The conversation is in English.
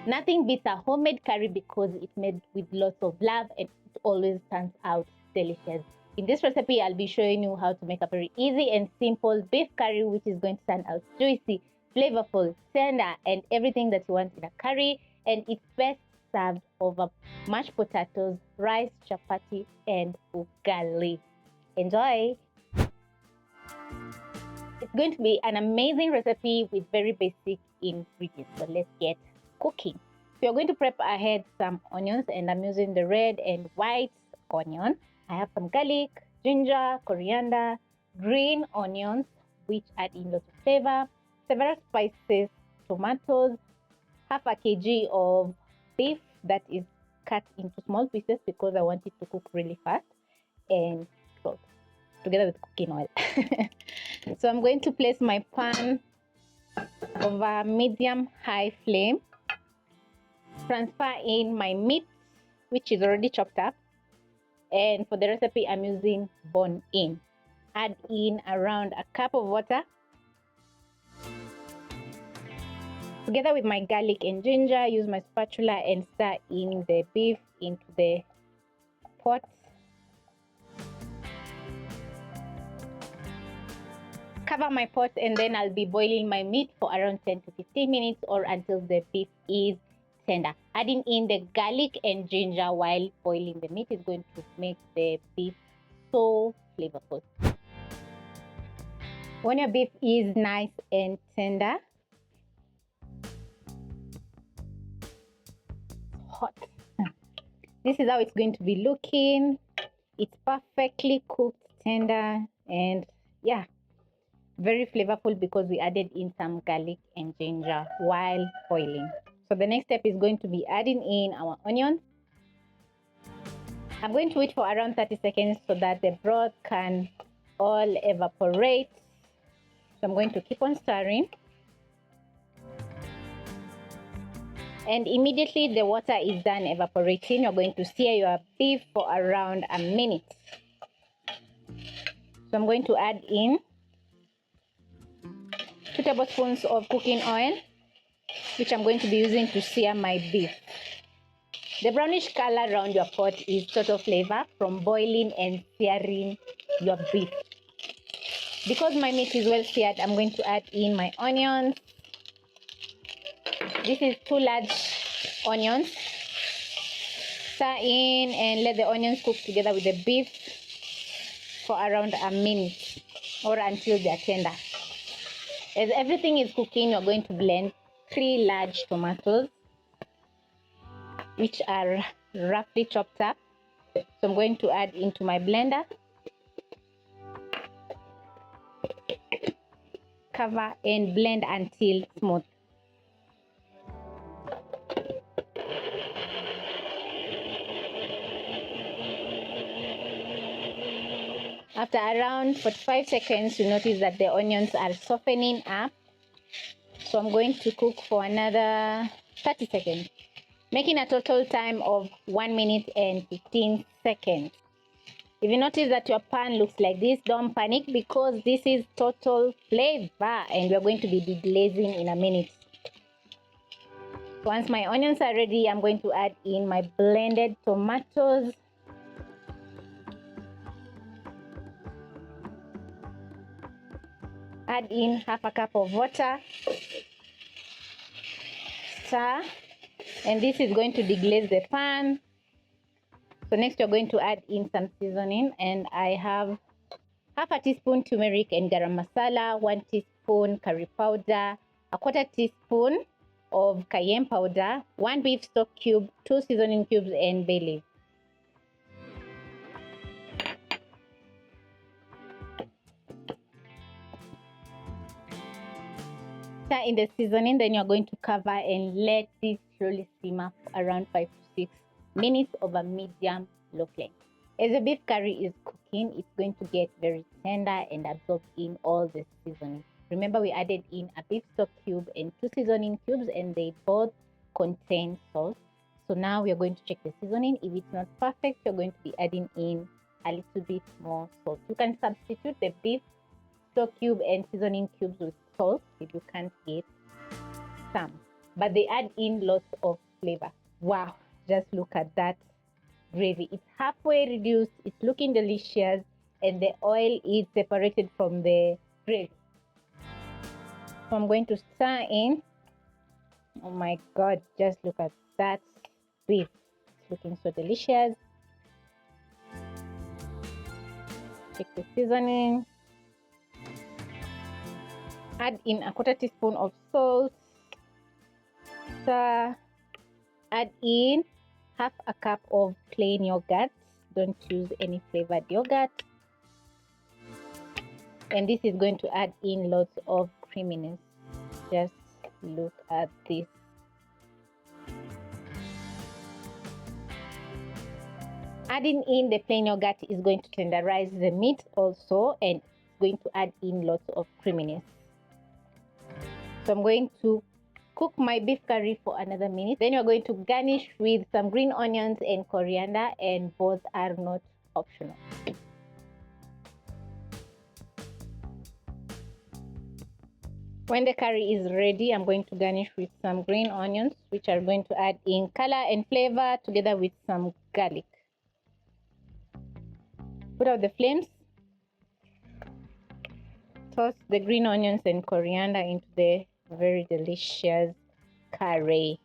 Nothing beats a homemade curry because it's made with lots of love and it always turns out delicious. In this recipe, I'll be showing you how to make a very easy and simple beef curry, which is going to turn out juicy, flavorful, tender, and everything that you want in a curry. And it's best served over mashed potatoes, rice, chapati, and ugali. Enjoy! It's going to be an amazing recipe with very basic ingredients. So let's get cooking. So you're going to prep ahead some onions, and I'm using the red and white onion. I have some garlic, ginger, coriander, green onions, which add in lots of flavor, several spices, tomatoes, half a kg of beef that is cut into small pieces because I want it to cook really fast, and salt together with cooking oil. So I'm going to place my pan over medium high flame, transfer in my meat, which is already chopped up, and for the recipe I'm using bone in. Add in around a cup of water together with my garlic and ginger. Use my spatula and stir in the beef into the pot. Cover my pot, and then I'll be boiling my meat for around 10 to 15 minutes or until the beef is tender. Adding in the garlic and ginger while boiling the meat is going to make the beef so flavorful. When your beef is nice and tender, hot, this is how it's going to be looking. It's perfectly cooked, tender, and yeah, very flavorful because we added in some garlic and ginger while boiling. So the next step is going to be adding in our onions. I'm going to wait for around 30 seconds so that the broth can all evaporate. So I'm going to keep on stirring. And immediately the water is done evaporating, you're going to sear your beef for around a minute. So I'm going to add in 2 tablespoons of cooking oil, which I'm going to be using to sear my beef. The brownish color around your pot is total flavor from boiling and searing your beef. Because my meat is well seared, I'm going to add in my onions. This is 2 large onions. Stir in and let the onions cook together with the beef for around a minute or until they are tender. As everything is cooking, you're going to blend 3 large tomatoes, which are roughly chopped up. So I'm going to add into my blender. Cover and blend until smooth. After around 45 seconds, you notice that the onions are softening up. So I'm going to cook for another 30 seconds, making a total time of 1 minute and 15 seconds. If you notice that your pan looks like this, don't panic because this is total flavor and we're going to be deglazing in a minute. Once my onions are ready, I'm going to add in my blended tomatoes. Add in half a cup of water. Stir, and this is going to deglaze the pan. So next you're going to add in some seasoning, and I have half a teaspoon turmeric and garam masala, 1 teaspoon curry powder, a 1/4 teaspoon of cayenne powder, 1 beef stock cube, 2 seasoning cubes, and bay leaf. Stir in the seasoning, then you're going to cover and let this slowly simmer for around 5 to 6 minutes over medium low flame. As the beef curry is cooking, it's going to get very tender and absorb in all the seasoning. Remember, we added in a beef stock cube and 2 seasoning cubes, and they both contain salt. So now we are going to check the seasoning. If it's not perfect, you're going to be adding in a little bit more salt. You can substitute the beef stock cube and seasoning cubes with salt if you can't get some. but they add in lots of flavor. Wow, just look at that gravy. It's halfway reduced, it's looking delicious, and the oil is separated from the gravy. So I'm going to stir in. Oh my god, just look at that beef. It's looking so delicious. Take the seasoning, add in a quarter teaspoon of salt, stir, add in half a cup of plain yogurt. Don't use any flavored yogurt. And this is going to add in lots of creaminess. Just look at this. Adding in the plain yogurt is going to tenderize the meat also, and it's going to add in lots of creaminess. So I'm going to cook my beef curry for another minute. Then you're going to garnish with some green onions and coriander, and both are not optional. When the curry is ready, I'm going to garnish with some green onions, which are going to add in color and flavor, together with some garlic. Put out the flames. Toss the green onions and coriander into the very delicious curry.